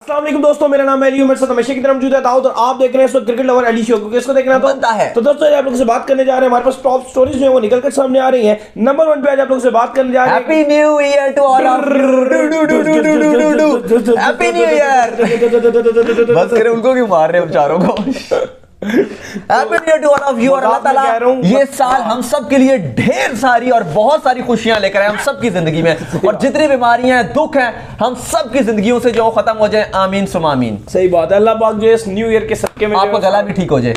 अस्सलाम वालेकुम दोस्तों, मेरा नाम है अली, मेरे साथ हमेशा की तरह मौजूद है दाऊद और आप देख रहे हैं इस वक्त क्रिकेट लवर अली शो। क्योंकि इसको देखना बनता है। तो दोस्तों आप लोगों से बात करने जा रहे हैं। हमारे पास टॉप स्टोरीज जो है वो निकल कर सामने आ रही हैं। नंबर 1 पे आज आप लोगों से बात करने जा रहे हैं। Happy new year to all of you. Happy new year. बस करें, उनको क्यों मार रहे हैं बेचारों को। Happy new year to all of you. और अल्लाह ताला ये साल हम सब के लिए ढेर सारी और बहुत सारी खुशियां लेकर आए हम सब की जिंदगी में, और जितनी बीमारियां हैं, दुख हैं, हम सब की जिंदगियों से जो खत्म हो जाए। आमीन सुम आमीन। सही बात है। अल्लाह पाक जो है इस न्यू ईयर के सदके में आपका गला भी ठीक हो जाए,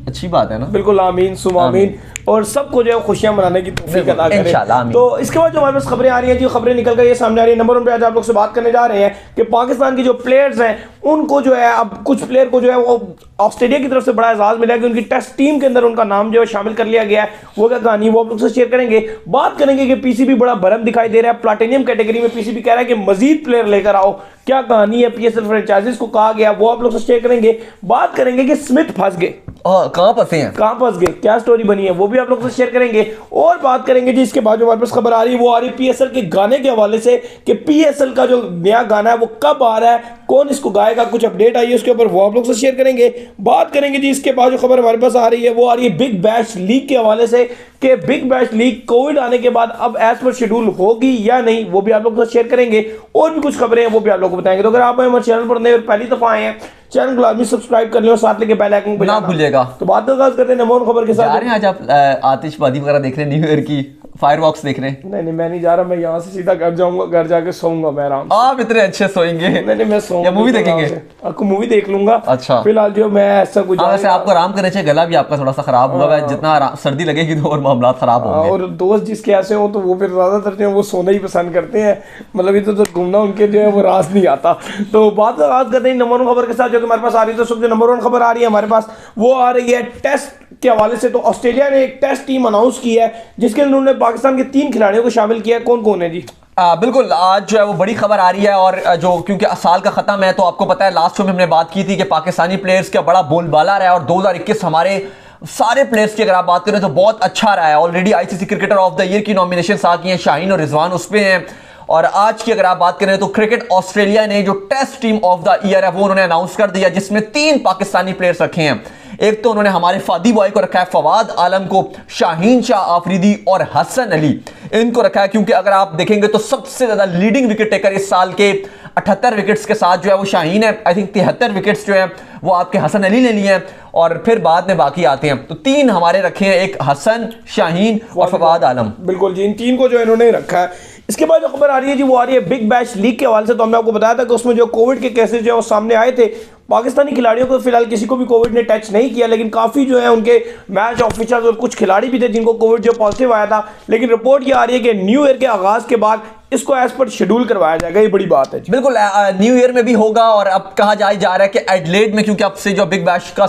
अच्छी बात है ना। बिल्कुल, आमीन सुम आमीन। और सबको जो है खुशियां मनाने की तौफीक अता करे इंशाल्लाह, आमीन। तो इसके बाद जो हमारे पास खबरें आ रही हैं जी, खबरें निकल कर ये सामने आ रही है। नंबर 1 पे आज आप लोग से बात करने जा रहे हैं कि पाकिस्तान के जो प्लेयर्स हैं उनको जो है अब कुछ प्लेयर को जो है वो ऑस्ट्रेलिया की तरफ से बड़ा एजाज मिला है कि उनकी टेस्ट टीम के अंदर उनका नाम जो है शामिल कर लिया गया है। वो क्या कहानी वो आप लोग से शेयर करेंगे। बात करेंगे कि पीसीबी बड़ा भरम दिखाई दे रहा है। प्लैटिनियम कैटेगरी में पीसीबी कह रहा है कि मजीद प्लेयर लेकर आओ। क्या कहानी है, पीएसएल फ्रेंचाइजीज को कहा गया, वो आप लोग से शेयर करेंगे। बात करेंगे कि स्मिथ फंस गए, कहां फंसे हैं, कहां फंस गए, क्या स्टोरी बनी है, वो भी आप लोग से शेयर करेंगे। और बात करेंगे जी इसके बाद जो हमारे पास खबर आ रही है वो आ रही है पीएसएल के गाने के हवाले से कि पीएसएल का जो नया गाना है वो कब आ रहा है, कौन इसको गाएगा, कुछ अपडेट आई है उसके ऊपर, वो आप लोग से शेयर करेंगे। बात करेंगे जी इसके बाद जो खबर हमारे पास आ रही है वो आ रही है बिग बैश लीग के हवाले से कि बिग बैश लीग कोविड आने के बाद अब एज पर शेड्यूल होगी या नहीं, वो भी आप लोग से शेयर करेंगे। और भी कुछ खबरें हैं वो भी आप लोग को बताएंगे। तो अगर आप हमारे चैनल पर नए और पहली दफा आए हैं, चैनल को लाजमी सब्सक्राइब कर लें और साथ लेके बेल आइकन ना भूलिएगा। तो बात तो आगाज करते हैं नंबर 1 खबर के साथ। जा रहे हैं आज आप आतिशबाजी वगैरह देख रहे हैं, न्यू ईयर की फायरवर्क्स देख रहे हैं? नहीं मैं नहीं जा रहा, मैं यहाँ से सीधा घर जाऊंगा, घर जाके सोऊंगा मैं आराम से। आप इतने अच्छे सोएंगे। नहीं मैं सोऊंगा, मूवी देखेंगे? आपको मूवी देख लूंगा। अच्छा, फिलहाल जो मैं ऐसा कुछ वैसे आपको आराम करना चाहिए, गला भी आपका थोड़ा सा खराब हुआ है, जितना सर्दी लगेगी तो और मामला खराब होंगे। और दोस्त जिसके ऐसे हो तो वो फिर ज्यादातर जो है वो सोना ही पसंद करते हैं, मतलब इधर उधर घूमना उनके जो है वो रास नहीं आता। तो बात आगाज करते हैं नंबर 1 खबर के साथ जो कि हमारे पास आ रही है। तो सब जो नंबर 1 खबर आ रही है हमारे पास वो आ रही है टेस्ट के हवाले से। तो ऑस्ट्रेलिया ने एक टेस्ट टीम अनाउंस की है जिसके अंदर उन्होंने पाकिस्तान के 3 खिलाड़ियों को शामिल किया है। कौन कौन है जी? बिल्कुल, आज जो है वो बड़ी खबर आ रही है। और जो क्योंकि साल का खत्म है तो आपको पता है लास्ट शो में हमने बात की थी कि पाकिस्तानी प्लेयर्स का बड़ा बोलबाला रहा है, और 2021 हमारे सारे प्लेयर्स की अगर आप बात करें तो बहुत अच्छा रहा है। Already ICC cricketer of the year की नॉमिनेशन आ गई हैं, शाहीन और रिजवान उस पे हैं। और आज की अगर आप बात करें तो क्रिकेट ऑस्ट्रेलिया ने जो test team of the year है वो उन्होंने अनाउंस कर दिया, जिसमें 3 पाकिस्तानी प्लेयर्स रखे हैं। एक तो उन्होंने हमारे फादी बॉय को रखा है, फवाद आलम को, शाहीन शाह आफरीदी और हसन अली इनको रखा है। क्योंकि अगर आप देखेंगे तो सबसे ज्यादा लीडिंग विकेट टेकर इस साल के 78 विकेट्स के साथ जो है वो शाहीन है। आई थिंक 73 विकेट्स जो है वो आपके हसन अली ने लिए हैं, और फिर बाद में बाकी आते हैं। तो 3 हमारे रखे हैं, एक हसन, शाहीन और फवाद आलम। बिल्कुल जी, इन 3 को जो इन्होंने रखा है। इसके बाद जो खबर आ रही है जी वो आ रही है बिग बैश लीग के हवाले से। तो हमने आपको बताया था कि उसमें जो कोविड के केसेस जो है वो सामने आए थे। पाकिस्तानी खिलाड़ियों को फिलहाल किसी को भी कोविड ने टच नहीं किया, लेकिन काफ़ी जो है उनके मैच ऑफिसर्स और कुछ खिलाड़ी भी थे जिनको कोविड जो पॉजिटिव आया था। लेकिन रिपोर्ट ये आ रही है कि न्यू ईयर के आगाज के बाद इसको एज पर शेड्यूल करवाया जाएगा। ये बड़ी बात है। बिल्कुल, न्यू ईयर में भी होगा। और अब कहा जा रहा है कि एडलेड में, क्योंकि अब से जो बिग बैश का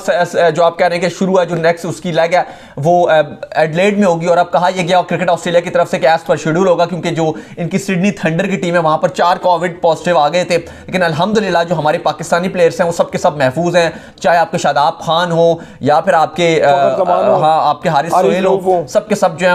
जो आप कह रहे हैं कि शुरू है, जो नेक्स्ट उसकी लेग है वो एडलेड में होगी। और अब कहा यह गया क्रिकेट ऑस्ट्रेलिया की तरफ से कि एज पर शेड्यूल होगा, क्योंकि जो इनकी सिडनी थंडर की टीम है वहां पर 4 कोविड पॉजिटिव आ गए थे। लेकिन अल्हम्दुलिल्लाह जो हमारे पाकिस्तानी प्लेयर्स हैं वो सब के सब महफूज हैं, चाहे आपके शादाब खान हो या फिर आपके आपके हारिस सोहेल हो, सब के सब जो है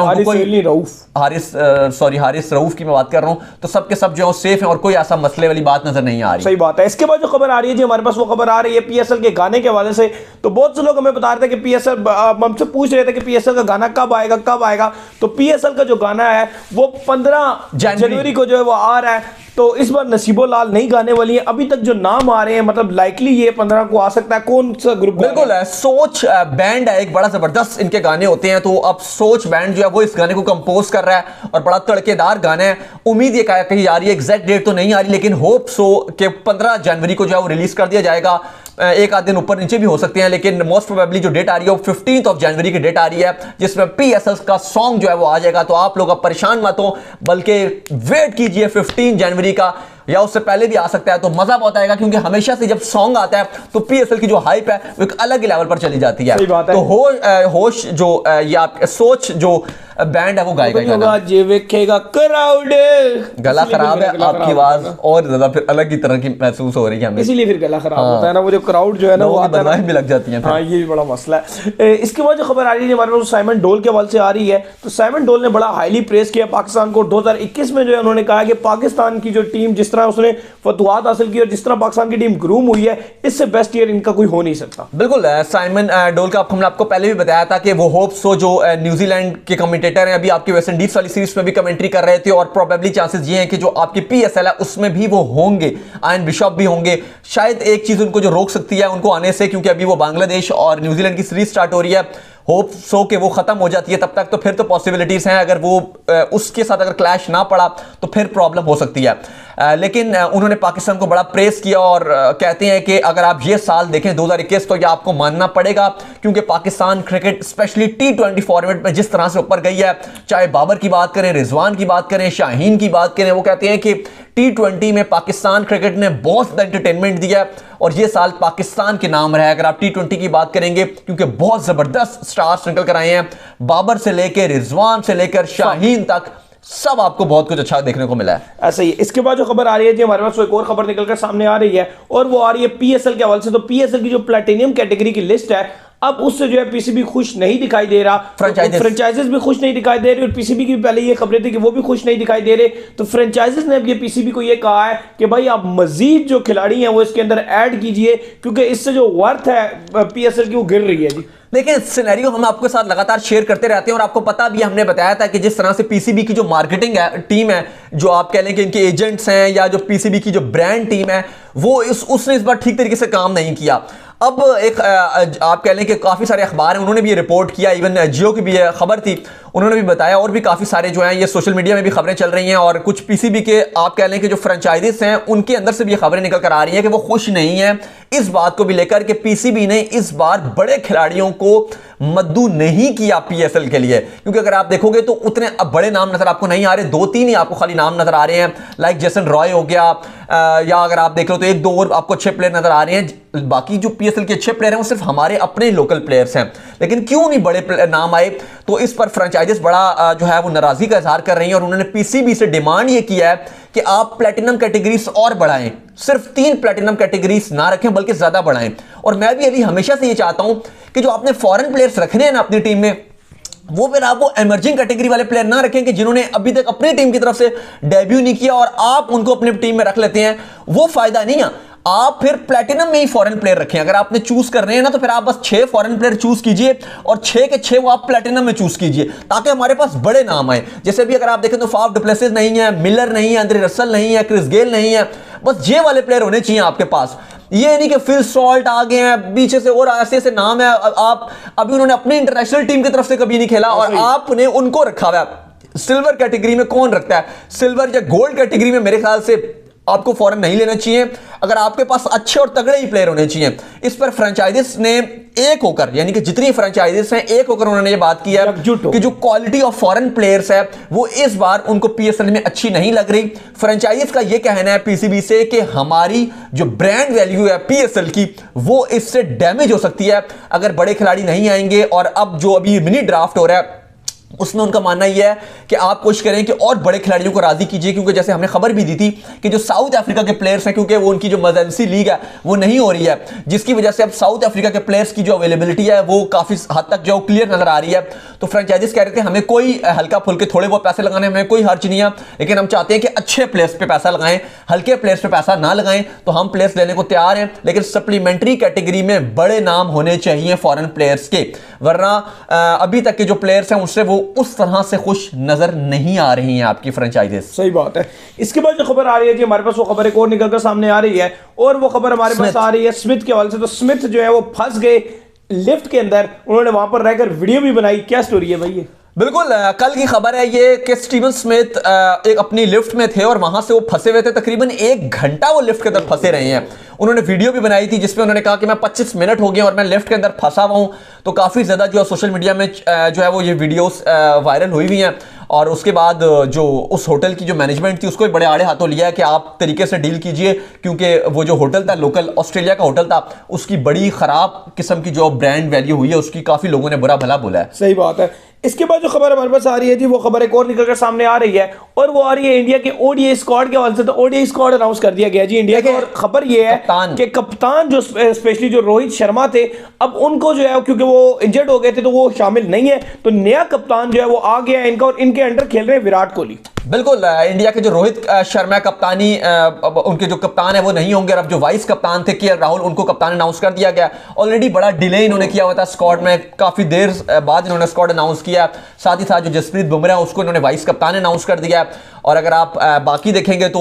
हारिस रऊफ की मैं बात कर रहा हूं, तो सबके सब जो है सेफ हैं और कोई ऐसा मसले वाली बात नजर नहीं आ रही। सही बात है। इसके बाद जो खबर आ रही है जी हमारे पास वो खबर आ रही है पीएसएल के गाने के हवाले से। तो बहुत से लोग हमें बता रहे थे कि पीएसएल, हमसे पूछ रहे थे कि पीएसएल का गाना कब आएगा। तो पीएसएल का जो गाना है वो 15 जनवरी को जो है वो आ रहा है। तो इस बार नसीबो लाल नहीं गाने वाली है। अभी तक जो नाम आ रहे हैं, मतलब लाइकली ये 15 को आ सकता है। कौन सा ग्रुप? बिल्कुल है, सोच बैंड है, एक बड़ा जबरदस्त इनके गाने होते हैं। तो अब सोच बैंड जो है वो इस गाने को कंपोज कर रहा है और बड़ा तड़केदार गाना है। उम्मीद ये कही जा रही है, एग्जैक्ट डेट तो नहीं आ रही, लेकिन होप सो कि 15 जनवरी को जो है वो रिलीज कर दिया जाएगा। एक आध दिन ऊपर नीचे भी हो सकते हैं, लेकिन मोस्ट प्रोबेबली जो डेट आ रही है वो 15 जनवरी की डेट आ रही है, जिसमें पीएसएल का सॉन्ग जो है वो आ जाएगा। तो आप लोग अब परेशान मत हो, बल्कि वेट कीजिए 15 जनवरी का, या उससे पहले भी आ सकता है। तो मजा बहुत आएगा, क्योंकि हमेशा से जब सॉन्ग आता है तो पीएसएल की जो हाइप है वो एक अलग ही लेवल पर चली जाती है। सही बात है। तो होश जो ये आप सोच जो बैंड है वो गाएगा ही गाना। जे वेखेगा क्राउड, गला खराब है, आपकी आवाज और ज्यादा फिर अलग ही तरह की महसूस हो रही है हमें, इसीलिए फिर गला खराब होता है ना, वो जो क्राउड जो है ना वो आता है ना, भी लग जाती है। हाँ ये भी बड़ा मसला है। इसके बाद जो खबर आ रही है हमारे पास साइमन डोल के हवाले से आ रही है, तो साइमन डोल ने बड़ा हाईली प्रेस किया पाकिस्तान को। 2021 में जो है उन्होंने कहा कि पाकिस्तान की जो टीम जिस तरह उसने फतवात हासिल की और जिस तरह पाकिस्तान की टीम ग्रूम हुई है, इससे बेस्ट ईयर इनका कोई हो नहीं सकता। बिल्कुल, साइमन डोल का हमने आपको पहले भी बताया था कि वो होप सो जो न्यूजीलैंड के कमेंटेटर हैं, अभी आपकी वेस्ट इंडीज वाली सीरीज में भी कमेंट्री कर रहे थे, और प्रोबेबली चांसेस ये हैं कि जो आपकी पीएसएल है उसमें भी वो होंगे, आयन बिशप भी होंगे। शायद एक चीज उनको जो रोक सकती है उनको आने से, क्योंकि अभी वो बांग्लादेश और न्यूजीलैंड की सीरीज स्टार्ट हो रही है, होप सो कि वो खत्म हो जाती है तब तक, तो फिर तो पॉसिबिलिटीज हैं, अगर वो उसके साथ अगर क्लैश ना पड़ा तो फिर प्रॉब्लम हो सकती है। लेकिन उन्होंने पाकिस्तान को बड़ा प्रेस किया और कहते हैं कि अगर आप ये साल देखें 2021 तो ये आपको मानना पड़ेगा, क्योंकि Pakistan cricket specially T20 format में जिस तरह से ऊपर गई है, चाहे बाबर की बात करें, रिजवान की बात करें, शाहीन की बात करें, वो कहते हैं कि T20 में पाकिस्तान क्रिकेट ने बहुत ज़्यादा एंटरटेनमेंट दिया है और ये साल पाकिस्तान के नाम रहा है अगर आप T20 की बात करेंगे, क्योंकि बहुत ज़बरदस्त स्टार्स निकल कर आए हैं, बाबर से लेकर रिजवान से लेकर शाहीन तक सब आपको बहुत कुछ अच्छा देखने को मिला है। ऐसा ही है। इसके बाद जो खबर आ रही है जी हमारे पास एक और खबर निकलकर सामने आ रही है, और वो आ रही है पीएसएल के हवाले से। तो पीएसएल की जो प्लैटिनियम कैटेगरी की लिस्ट है, अब उससे जो है पीसीबी खुश नहीं दिखाई दे रहा, फ्रेंचाइजेस भी खुश नहीं दिखाई दे रही, और पीसीबी की पहले ये खबरें थी कि वो भी खुश नहीं दिखाई दे रहे। तो फ्रेंचाइजेस ने अब ये पीसीबी को ये कहा है कि भाई आप मजीद जो खिलाड़ी हैं वो इसके अंदर ऐड कीजिए, क्योंकि इससे जो वर्थ है पीएसएल की वो गिर रही है जी। देखिए, सिनेरियो हम आपके साथ लगातार शेयर करते रहते हैं और आपको पता भी हमने बताया था कि जिस तरह से पीसीबी की जो मार्केटिंग है टीम है, जो आप कह लें कि इनके एजेंट्स हैं या जो पीसीबी की जो ब्रांड टीम है, वो उसने इस बार ठीक तरीके से काम नहीं किया। अब एक आप कह लें कि काफ़ी सारे अखबार हैं, उन्होंने भी ये रिपोर्ट किया, इवन जियो की भी खबर थी, उन्होंने भी बताया, और भी काफ़ी सारे जो हैं ये सोशल मीडिया में भी खबरें चल रही हैं, और कुछ पीसीबी के आप कह लें कि जो फ्रेंचाइजीज हैं उनके अंदर से भी ये खबरें निकल कर आ रही हैं कि वो खुश नहीं है इस बात को भी लेकर कि पीसीबी ने इस बार बड़े खिलाड़ियों को मद्दू नहीं किया पीएसएल के लिए। क्योंकि अगर आप देखोगे तो उतने बड़े नाम नजर आपको नहीं आ रहे, 2-3 ही आपको खाली नाम नजर आ रहे हैं, लाइक जेसन रॉय हो गया, या अगर आप देख लो तो 1-2 और आपको अच्छे प्लेयर नजर आ रहे हैं। बाकी जो पीएसएल के अच्छे प्लेयर हैं वो सिर्फ हमारे अपने लोकल प्लेयर्स हैं। लेकिन क्यों नहीं बड़े नाम आए, तो इस पर फ्रेंचाइजीज बड़ा जो है वो नाराजगी का इजहार कर रही हैं, और उन्होंने पीसीबी से डिमांड ये किया है कि आप प्लेटिनम कैटेगरीज और बढ़ाएं, सिर्फ 3 प्लेटिनम कैटेगरीज ना रखें बल्कि ज्यादा बढ़ाएं। और मैं भी अली हमेशा से ये चाहता हूं कि जो आपने फॉरेन प्लेयर्स रखने हैं ना अपनी टीम में, वो फिर आप वो एमर्जिंग कैटेगरी वाले प्लेयर ना रखें कि जिन्होंने अभी तक अपनी टीम की तरफ से डेब्यू नहीं किया और आप उनको अपनी टीम में रख लेते हैं, वो फायदा नहीं है। आप फिर प्लेटिनम में ही फॉरेन प्लेयर रखें। अगर आपने चूज कर रहे हैं ना तो फिर आप बस 6 फॉरेन प्लेयर चूज कीजिए और 6 के 6 वो आप प्लेटिनम में चूज कीजिए, ताकि हमारे पास बड़े नाम आए। जैसे भी अगर आप देखें तो फाफ डु प्लेसिस नहीं है, मिलर नहीं है, एंड्रे रसल नहीं है, क्रिस गेल नहीं है, बस ये वाले प्लेयर होने चाहिए आपके पास। ये नहीं कि फिल सॉल्ट आ गए हैं पीछे से और ऐसे ऐसे नाम है, आप अभी उन्होंने अपनी इंटरनेशनल टीम की तरफ से कभी नहीं खेला और आपने उनको रखा हुआ है। सिल्वर कैटेगरी में कौन रखता है? सिल्वर या गोल्ड कैटेगरी में मेरे ख्याल से आपको फॉरेन नहीं लेना चाहिए, अगर आपके पास अच्छे और तगड़े ही प्लेयर होने चाहिए। इस पर फ्रेंचाइजीज ने एक होकर, यानी कि जितनी फ्रेंचाइजीज हैं एक होकर उन्होंने ये बात की है कि जो क्वालिटी ऑफ फॉरेन प्लेयर्स है वो इस बार उनको पीएसएल में अच्छी नहीं लग रही। फ्रेंचाइजीज का ये कहना है पीसीबी से कि हमारी जो ब्रांड वैल्यू है पीएसएल की वो इससे डैमेज हो सकती है अगर बड़े खिलाड़ी नहीं आएंगे। और अब जो अभी मिनी ड्राफ्ट हो रहा है उसमें उनका मानना यह है कि आप कोशिश करें कि और बड़े खिलाड़ियों को राजी कीजिए, क्योंकि जैसे हमने खबर भी दी थी कि जो साउथ अफ्रीका के प्लेयर्स हैं, क्योंकि वो उनकी जो इमरजेंसी लीग है वो नहीं हो रही है, जिसकी वजह से अब साउथ अफ्रीका के प्लेयर्स की जो अवेलेबिलिटी है वो काफी हद तक जो क्लियर नजर आ रही है। तो फ्रेंचाइजीज कह रहे थे हमें कोई हल्का फुल्के थोड़े बहुत पैसे लगाने हमें कोई हर्ज नहीं है, लेकिन हम चाहते हैं कि अच्छे प्लेयर्स पे पैसा लगाएं, हल्के प्लेयर्स पे पैसा ना लगाएं। तो हम प्लेयर्स लेने को तैयार हैं, लेकिन सप्लीमेंट्री कैटेगरी में बड़े नाम होने चाहिए फॉरेन प्लेयर्स के, वरना अभी तक के जो प्लेयर्स हैं उससे वो उस तरह से खुश नजर नहीं आ रही हैं आपकी फ्रेंचाइजीज। सही बात है। इसके बाद जो खबर आ रही है जी हमारे पास वो खबर एक और निकलकर सामने आ रही है, और वो खबर हमारे पास आ रही है स्मिथ के हवाले से। तो स्मिथ जो है वो फंस गए लिफ्ट के अंदर, उन्होंने वहां पर रहकर वीडियो भी बनाई। क्या स्टोरी है भाई ये? बिल्कुल, कल की खबर है ये कि स्टीवन स्मिथ एक अपनी लिफ्ट में थे और वहां से वो फंसे हुए थे, तकरीबन 1 घंटा वो लिफ्ट के अंदर फंसे रहे हैं। उन्होंने वीडियो भी बनाई थी जिसमें उन्होंने कहा कि मैं 25 मिनट हो गए और मैं लिफ्ट के अंदर फंसा हुआ हूं। तो काफ़ी ज़्यादा जो है सोशल मीडिया में जो है वो ये वीडियोस वायरल हुई हुई हैं और उसके बाद जो उस होटल की जो मैनेजमेंट थी उसको भी बड़े आड़े हाथों लिया है कि आप तरीके से डील कीजिए, क्योंकि वो जो होटल था लोकल ऑस्ट्रेलिया का होटल था उसकी बड़ी खराब किस्म की जो ब्रांड वैल्यू हुई है उसकी काफी लोगों ने बुरा भला बोला है। सही बात है। इसके बाद जो खबर हमारे पास आ रही है जी, वो खबर एक और निकलकर सामने आ रही है और वो आ रही है इंडिया के ओडीआई स्क्वाड के हवाले से। तो ओडीआई स्क्वाड अनाउंस कर दिया गया जी इंडिया के, और खबर ये है कि कप्तान जो स्पेशली जो रोहित शर्मा थे, अब उनको जो है क्योंकि वो इंजर्ड हो गए थे तो वो शामिल नहीं है, तो नया कप्तान जो है वो आ गया है इनका और इनके अंडर खेल रहे हैं विराट कोहली। बिल्कुल, इंडिया के जो रोहित शर्मा कप्तानी उनके जो कप्तान है वो नहीं होंगे। अब जो वाइस कप्तान थे केएल राहुल, उनको कप्तान अनाउंस कर दिया गया। ऑलरेडी बड़ा डिले इन्होंने किया हुआ था स्क्वाड में, काफी देर बाद इन्होंने स्क्वाड अनाउंस किया। साथ ही साथ जो जसप्रीत बुमराह उसको इन्होंने वाइस कप्तान अनाउंस कर दिया। और अगर आप बाकी देखेंगे तो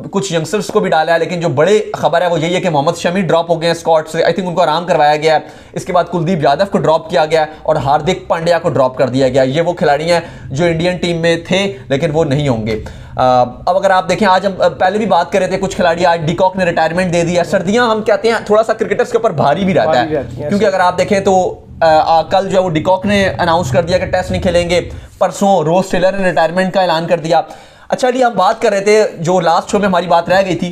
कुछ यंगस्टर्स को भी डाला है, लेकिन जो बड़े खबर है वो यही है कि मोहम्मद शमी ड्रॉप हो गए हैं स्क्वाड से। आई थिंक उनको आराम करवाया गया है। इसके बाद कुलदीप यादव को ड्रॉप किया गया और हार्दिक पांड्या को ड्रॉप कर दिया गया। ये वो खिलाड़ी हैं जो इंडियन टीम में थे लेकिन वो नहीं होंगे। अब अगर आप देखें, आज हम पहले भी बात कर रहे थे कुछ खिलाड़ी, आज डिकॉक ने रिटायरमेंट दे दिया। सर्दियां हम कहते हैं थोड़ा सा क्रिकेटर्स के ऊपर भारी भी रहता है, क्योंकि अगर आप देखें तो कल जो है वो डिकॉक ने अनाउंस कर दिया कि टेस्ट नहीं खेलेंगे। परसों रोज टेलर ने रिटायरमेंट का ऐलान कर दिया। अच्छा जी, हम बात कर रहे थे, जो लास्ट शो में हमारी बात रह गई थी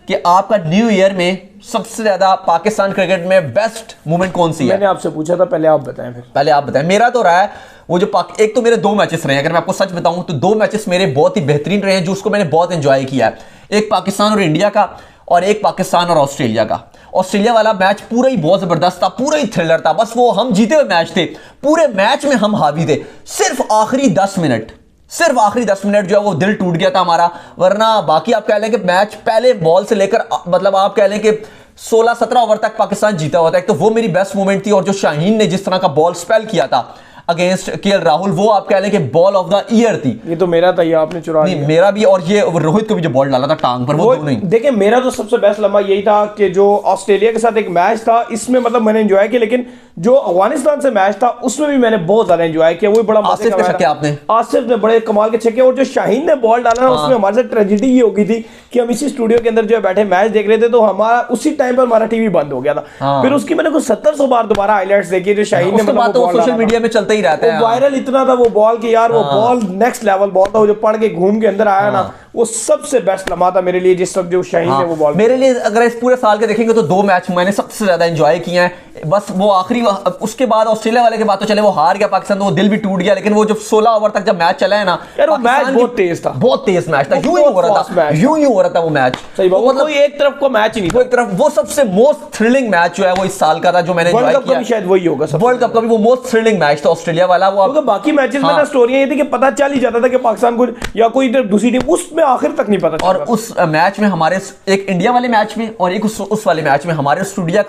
कि आपका न्यू ईयर में सबसे ज्यादा पाकिस्तान क्रिकेट में बेस्ट मोमेंट कौन सी है? मैंने आपसे पूछा था, पहले आप बताएं। फिर पहले आप बताएं। मेरा तो रहा है वो जो एक तो मेरे 2 मैचेस रहे हैं, अगर मैं आपको सच बताऊं तो 2 मैचेस मेरे बहुत ही बेहतरीन रहे हैं, जो उसको मैंने बहुत एंजॉय किया है। एक पाकिस्तान और इंडिया का और एक पाकिस्तान और ऑस्ट्रेलिया का। ऑस्ट्रेलिया वाला मैच पूरा ही बहुत जबरदस्त था, पूरा ही थ्रिलर था। बस वो हम जीते हुए मैच थे, पूरे मैच में हम हावी थे। सिर्फ आखिरी 10 मिनट जो है वो दिल टूट गया था हमारा, वरना बाकी आप कह लें कि मैच पहले बॉल से लेकर मतलब आप कह लें कि 16-17 ओवर तक पाकिस्तान जीता हुआ था। एक तो वो मेरी बेस्ट मोमेंट थी, और जो शाहीन ने जिस तरह का बॉल स्पेल किया था अगेंस्ट केएल राहुल, वो आप कह लें कि बॉल ऑफ द ईयर थी। ये तो मेरा था, ये आपने चुरा लिया। मेरा भी, और ये रोहित को भी जो बॉल डाला था टांग पर, वो नहीं। देखिए, मेरा तो सबसे बेस्ट लम्हा यही था कि जो ऑस्ट्रेलिया के साथ एक मैच था, इसमें मतलब मैंने एंजॉय किया, लेकिन जो अफगानिस्तान से मैच था उसमें भी मैंने बहुत ज्यादा एंजॉय किया। वो भी बड़ा आसिफ के छक्के आपने, आसिफ ने बड़े कमाल के छक्के, और जो शाहीन ने बॉल डाला ना उसमें हमारे साथ ट्रेजेडी ये हो गई थी कि हम इसी स्टूडियो के अंदर जो बैठे मैच देख रहे थे, तो हमारा उसी टाइम पर हमारा टीवी बंद हो गया था। फिर उसकी मैंने कुछ 70 बार दोबारा हाइलाइट्स देखी जो शाहीन ने, मतलब सोशल मीडिया में चलता ही रहता है, वायरल इतना था वो बॉल कि यार वो बॉल नेक्स्ट लेवल बॉल था, वो जो पड़ के घूम के अंदर आया ना, वो सबसे बेस्ट लम्हा था मेरे लिए, जिस वक्त जो शाहीन ने वो बॉल। मेरे लिए अगर इस पूरे साल के देखेंगे तो 2 मैच मैंने सबसे ज्यादा एंजॉय किए हैं। बस वो आखिरी, उसके बाद ऑस्ट्रेलिया वाले के बाद तो चले वो हार गया पाकिस्तान, तो वो दिल भी टूट गया। लेकिन वो जो 16 ओवर तक जब मैच चला है ना यार, वो मैच बहुत तेज था, बहुत तेज मैच था। यूं ही हो रहा था वो मैच। सही बात, मतलब एक तरफ को मैच ही नहीं था, वो एक तरफ। वो सबसे मोस्ट थ्रिलिंग मैच जो है वो इस साल का था, जो मैंने एंजॉय किया। शायद वही होगा, वर्ल्ड कप का भी वो मोस्ट थ्रिलिंग मैच था ऑस्ट्रेलिया वाला। वो बाकी मैचेस में ना स्टोरियां ये थी कि पता चल ही जाता था कि पाकिस्तान को या कोई इधर दूसरी टीम, उसमें आखिर तक नहीं पता। और उस मैच में हमारे एक इंडिया वाले मैच में और एक उस वाले मैच में हमारे स्टूडियो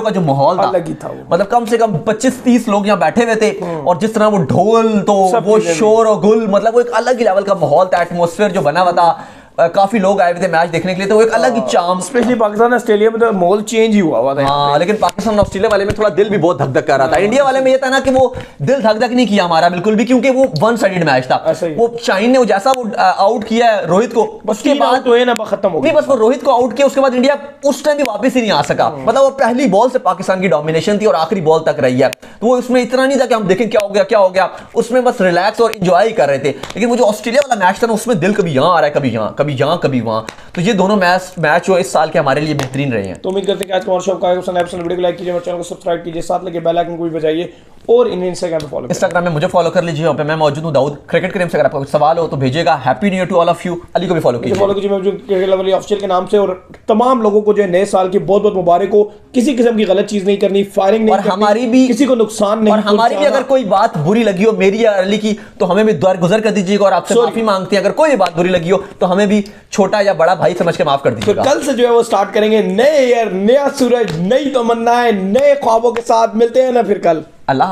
का जो माहौल था अलग ही था। मतलब कम से कम 25-30 लोग यहाँ बैठे हुए थे, और जिस तरह वो ढोल तो वो शोर और गुल, मतलब वो एक अलग ही लेवल का माहौल था, एटमॉस्फेयर जो बना हुआ था। काफी लोग आए हुए थे मैच देखने के लिए, तो वो एक अलग ही चार्म। स्पेशली पाकिस्तान ऑस्ट्रेलिया में तो माहौल चेंज ही हुआ था। हाँ, लेकिन पाकिस्तान ऑस्ट्रेलिया वाले में थोड़ा दिल भी बहुत धक धक कर रहा था। इंडिया वाले में ये था ना कि वो दिल धक धक नहीं किया हमारा बिल्कुल भी, क्योंकि वो वन साइडेड मैच था। वो शाहीन ने जैसा वो आउट किया रोहित को, उसके बाद तो ना खत्म हो गया। बस वो रोहित को आउट किया, उसके बाद इंडिया उस टाइम भी वापस ही नहीं आ सका। मतलब वो पहली बॉल से पाकिस्तान की डोमिनेशन थी और आखिरी बॉल तक रही है। तो वो उसमें इतना नहीं था कि हम देखें क्या हो गया, उसमें बस रिलैक्स और एंजॉय कर रहे थे। लेकिन वो जो ऑस्ट्रेलिया वाला मैच था ना, उसमें दिल कभी यहाँ आ रहा है, कभी यहाँ। तो ये दोनों मैच जो इस साल के हमारे लिए बेहतरीन रहे हैं। तो उम्मीद करते हैं कि आज का हमारा शो का वीडियो को लाइक कीजिए, हमारे चैनल को सब्सक्राइब कीजिए, साथ लगे बेल आइकन को भी बजाइए, और इंस्टाग्राम पे फॉलो कीजिए। इंस्टाग्राम में मुझे फॉलो कर लीजिए, वहाँ पे मैं मौजूद हूँ, दाऊद क्रिकेट के नाम से। अगर आपका कुछ सवाल हो तो भेजिएगा। Happy new year to all of you. Ali को भी फॉलो कीजिए, क्रिकेट लवर ऑफिशियल के नाम से। और तमाम लोगों को जो है नए साल की बहुत बहुत मुबारक हो। किसी किस्म की गलत चीज नहीं करनी, फायरिंग नहीं करनी, हमारी भी किसी को नुकसान नहीं, और हमारी भी अगर कोई बात बुरी लगी हो मेरी या अली की, तो हमें भी गुजर कर दीजिएगा और आपसे माफी मांगते हैं। अगर कोई बात बुरी लगी हो तो हमें भी छोटा या बड़ा भाई समझ के माफ कर दीजिएगा। कल से जो है वो स्टार्ट करेंगे नए ईयर, नया सूरज, नई तमन्नाएं, नए ख्वाबों के साथ। मिलते हैं ना फिर कल। अल्लाह।